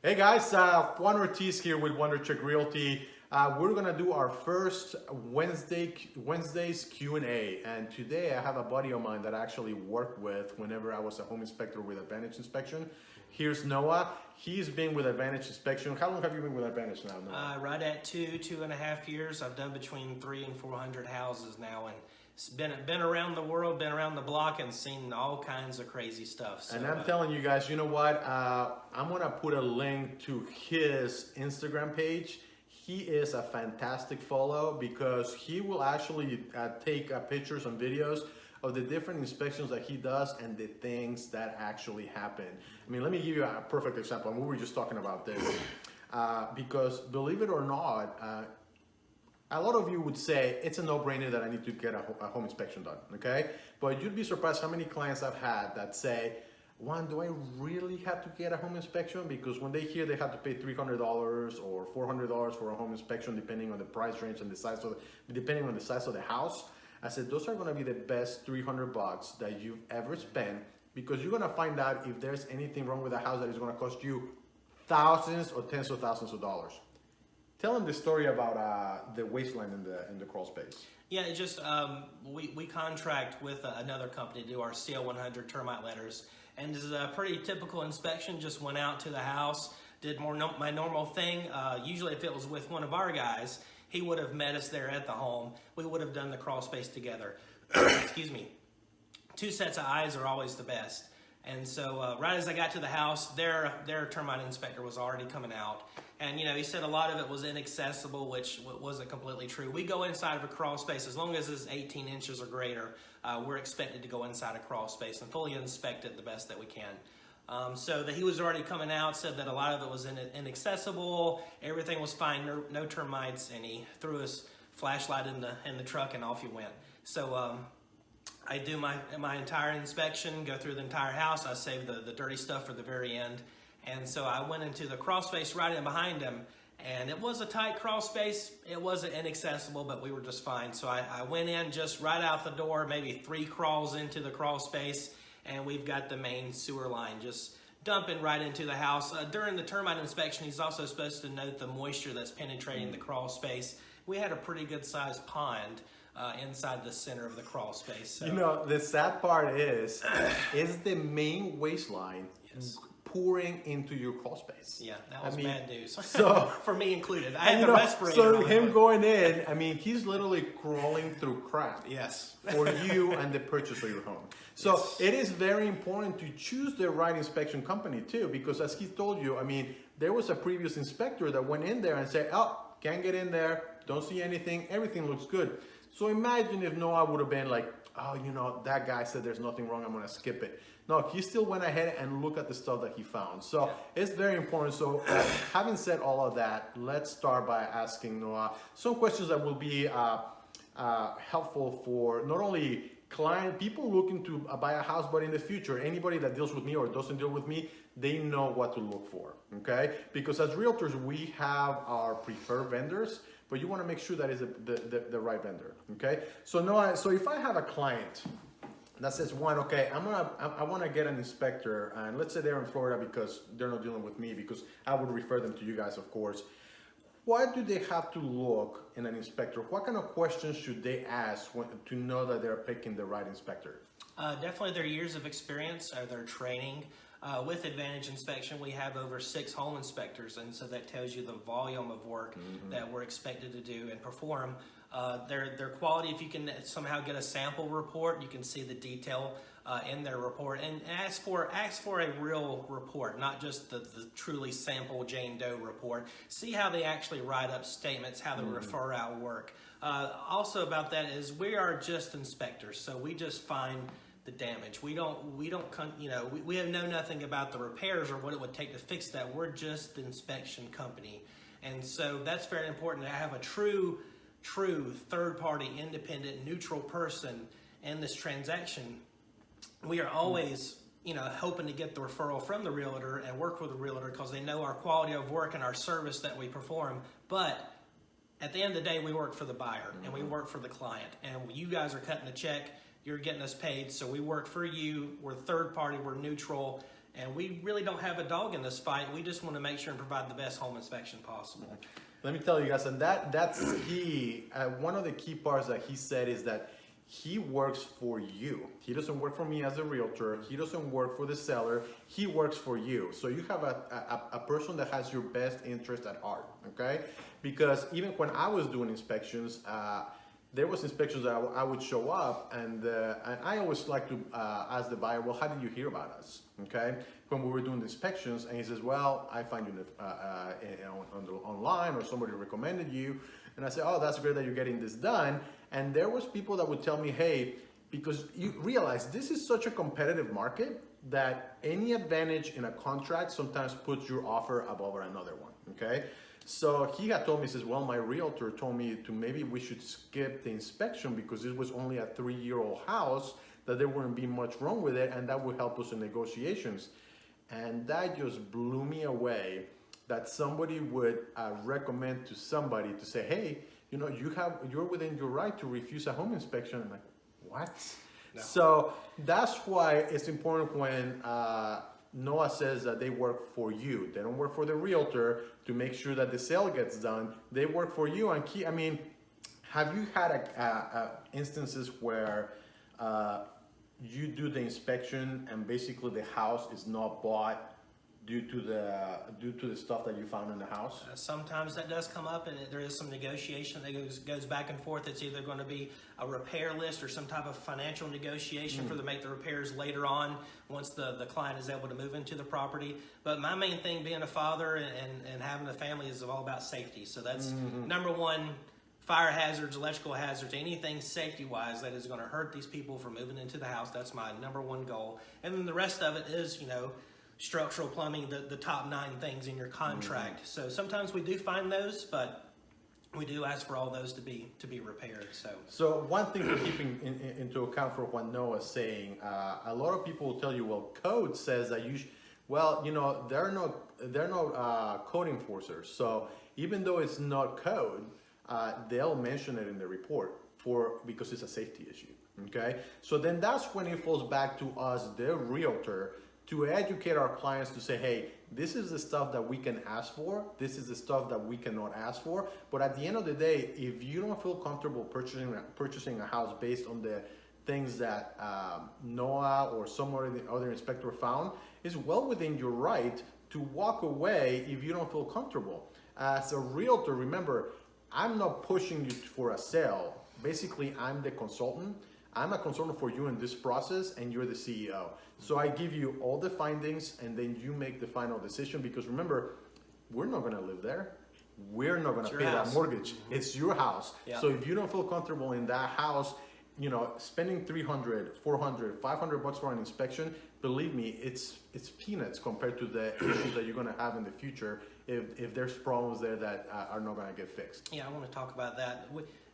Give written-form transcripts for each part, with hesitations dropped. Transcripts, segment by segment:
Hey guys, Juan Ortiz here with Wonder Check Realty. We're gonna do our first Wednesday's Q&A, and today I have a buddy of mine that I actually worked with whenever I was a home inspector with Advantage Inspection. Here's Noah. He's been with Advantage Inspection. How long have you been with Advantage now, Noah? Right at 2.5 years. I've done between 300 and 400 houses now, and it's been around the world, been around the block, and seen all kinds of crazy stuff. So, and I'm telling you guys, you know what? I'm gonna put a link to his Instagram page. He is a fantastic follow because he will actually take pictures and videos of the different inspections that he does and the things that actually happen. I mean, let me give you a perfect example, and we were just talking about this. Because believe it or not, a lot of you would say it's a no-brainer that I need to get a home inspection done, okay? But you'd be surprised how many clients I've had that say, Juan, do I really have to get a home inspection? Because when they hear they have to pay $300 or $400 for a home inspection, depending on the price range and the size of depending on the size of the house, I said, those are gonna be the best $300 that you've ever spent, because you're gonna find out if there's anything wrong with the house that is gonna cost you thousands or tens of thousands of dollars. Tell them the story about the waistline in the crawl space. Yeah, it just we contract with another company to do our CL100 termite letters, and this is a pretty typical inspection. Just went out to the house, did my normal thing. Usually, if it was with one of our guys, he would have met us there at the home. We would have done the crawl space together. Excuse me. 2 sets of eyes are always the best. And so right as I got to the house, their termite inspector was already coming out. And, you know, he said a lot of it was inaccessible, which wasn't completely true. We go inside of a crawl space, as long as it's 18 inches or greater, we're expected to go inside a crawl space and fully inspect it the best that we can. So that he was already coming out, said that a lot of it was inaccessible, everything was fine, no termites, and he threw his flashlight in the truck and off he went. So I do my entire inspection, go through the entire house. I save the dirty stuff for the very end. And so I went into the crawl space right in behind him, and it was a tight crawl space. It wasn't inaccessible, but we were just fine. So I went in just right out the door, maybe 3 crawls into the crawl space, and we've got the main sewer line just dumping right into the house. During the termite inspection, he's also supposed to note the moisture that's penetrating the crawl space. We had a pretty good sized pond inside the center of the crawl space. So. You know, the sad part is the main waistline pouring into your crawl space. Yeah, that was bad news. So for me included. I had the respirator. So on, him going in, I mean, he's literally crawling through crap. Yes. For you and the purchase of your home. So yes. It is very important to choose the right inspection company too, because as he told you, I mean, there was a previous inspector that went in there and said, oh, can't get in there, don't see anything, everything looks good. So imagine if Noah would have been like, oh, you know, that guy said there's nothing wrong, I'm gonna skip it. No, he still went ahead and looked at the stuff that he found. So It's very important. So having said all of that, let's start by asking Noah some questions that will be helpful for not only people looking to buy a house, but in the future, anybody that deals with me or doesn't deal with me, they know what to look for, okay? Because as realtors, we have our preferred vendors, but you want to make sure that is the right vendor, okay? So Noah, so if I have a client that says, Juan, okay, I want to get an inspector, and let's say they're in Florida because they're not dealing with me, because I would refer them to you guys, of course. What do they have to look in an inspector? What kind of questions should they ask to know that they're picking the right inspector? Definitely their years of experience, or their training. With Advantage Inspection, we have over 6 home inspectors, and so that tells you the volume of work that we're expected to do and perform. Their quality, if you can somehow get a sample report, you can see the detail in their report, and ask for a real report, not just the truly sample Jane Doe report. See how they actually write up statements, how they refer out work. Also about that is we are just inspectors, so we just find the damage. We don't you know, we have know nothing about the repairs or what it would take to fix that. We're just the inspection company, and so that's very important to have a true third-party, independent, neutral person in this transaction. We are always, you know, hoping to get the referral from the realtor and work with the realtor because they know our quality of work and our service that we perform. But at the end of the day, we work for the buyer and we work for the client. And you guys are cutting the check, you're getting us paid, so we work for you. We're third party, we're neutral. And we really don't have a dog in this fight. We just want to make sure and provide the best home inspection possible. Let me tell you guys, and that's key. One of the key parts that he said is that he works for you. He doesn't work for me as a realtor. He doesn't work for the seller. He works for you. So you have a person that has your best interest at heart, okay? Because even when I was doing inspections, there was inspections that I would show up, and I always like to ask the buyer, well, how did you hear about us, okay? When we were doing the inspections, and he says, well, I find you online, or somebody recommended you, and I say, oh, that's great that you're getting this done. And there was people that would tell me, hey, because you realize this is such a competitive market that any advantage in a contract sometimes puts your offer above another one, okay? So he had told me, he says, well, my realtor told me to maybe we should skip the inspection because it was only a 3-year-old house, that there wouldn't be much wrong with it, and that would help us in negotiations. And that just blew me away, that somebody would recommend to somebody to say, hey, you know, you're within your right to refuse a home inspection. I'm like, what? No. So that's why it's important when Noah says that they work for you. They don't work for the realtor to make sure that the sale gets done. They work for you. And I mean, have you had instances where you do the inspection and basically the house is not bought due to the stuff that you found in the house? Sometimes that does come up, and there is some negotiation that goes back and forth. It's either going to be a repair list or some type of financial negotiation for to make the repairs later on once the client is able to move into the property. But my main thing, being a father and having a family, is all about safety. So that's number one. Fire hazards, electrical hazards, anything safety-wise that is going to hurt these people from moving into the house. That's my number one goal. And then the rest of it is, you know, structural, plumbing, the top 9 things in your contract. So sometimes we do find those, but we do ask for all those to be repaired. So one thing to keep into account for what Noah's saying, a lot of people will tell you, well, code says that well, you know, they're not code enforcers. So even though it's not code, they'll mention it in the report because it's a safety issue. Okay, so then that's when it falls back to us, the realtor, to educate our clients to say, hey, this is the stuff that we can ask for, this is the stuff that we cannot ask for. But at the end of the day, if you don't feel comfortable purchasing a house based on the things that Noah or some other inspector found, it's well within your right to walk away if you don't feel comfortable. As a realtor, remember, I'm not pushing you for a sale. Basically, I'm the consultant. I'm a consultant for you in this process, and you're the CEO. So I give you all the findings, and then you make the final decision, because remember, we're not gonna live there. We're not gonna pay that mortgage. It's your house. Yeah. So if you don't feel comfortable in that house, you know, spending $300, $400, $500 for an inspection, believe me, it's peanuts compared to the issues that you're gonna have in the future if there's problems there that are not gonna get fixed. Yeah, I wanna talk about that.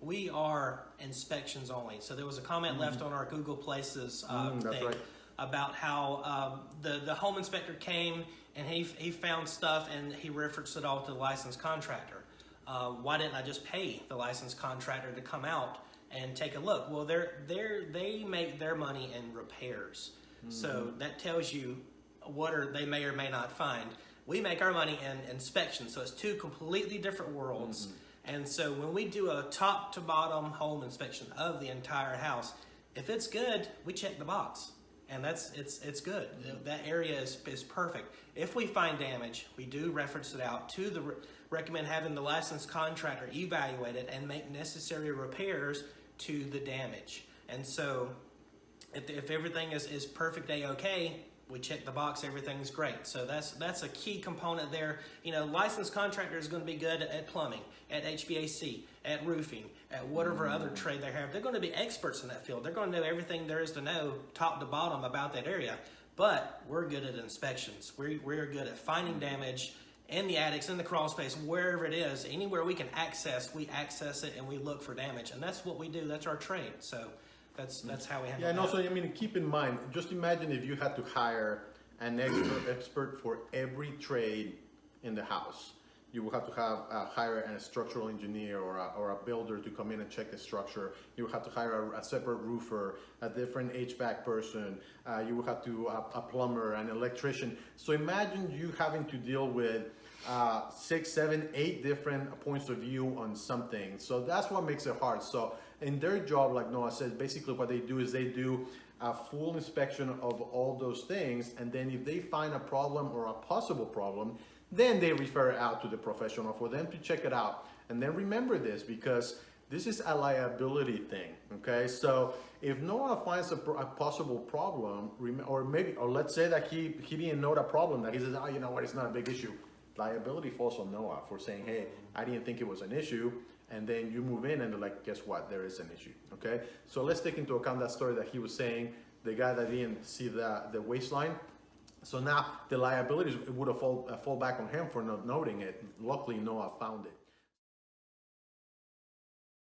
We are inspections only. So there was a comment left on our Google Places thing about how the home inspector came and he found stuff and he referenced it all to the licensed contractor. Why didn't I just pay the licensed contractor to come out and take a look? Well, they make their money in repairs. So that tells you what they may or may not find. We make our money in inspection. So it's 2 completely different worlds. And so when we do a top to bottom home inspection of the entire house, if it's good, we check the box. And it's good. That area is perfect. If we find damage, we do reference it out to recommend having the licensed contractor evaluate it and make necessary repairs to the damage. And so if everything is perfect A-OK, we check the box, everything's great. So that's a key component there. You know, licensed contractor is going to be good at plumbing, at HVAC, at roofing, at whatever other trade they have. They're going to be experts in that field. They're going to know everything there is to know, top to bottom, about that area. But we're good at inspections. We're good at finding damage in the attics, in the crawl space, wherever it is. Anywhere we can access, we access it and we look for damage. And that's what we do. That's our trade. So that's how we handle it. Yeah, and also, I mean, keep in mind, just imagine if you had to hire an expert for every trade in the house. you will have to hire a structural engineer or a builder to come in and check the structure. You will have to hire a separate roofer, a different HVAC person. You will have to a plumber, an electrician. So imagine you having to deal with 6, 7, 8 different points of view on something. So that's what makes it hard. So in their job, like Noah said, basically what they do is they do a full inspection of all those things, and then if they find a problem or a possible problem, then they refer it out to the professional for them to check it out. And then remember this, because this is a liability thing, okay? So if Noah finds a possible problem, or let's say that he didn't know the problem, that he says, oh, you know what, it's not a big issue. Liability falls on Noah for saying, hey, I didn't think it was an issue. And then you move in and they're like, guess what? There is an issue, okay? So let's take into account that story that he was saying, the guy that didn't see the waistline. So now the liabilities would have fall back on him for not noting it. Luckily, Noah found it.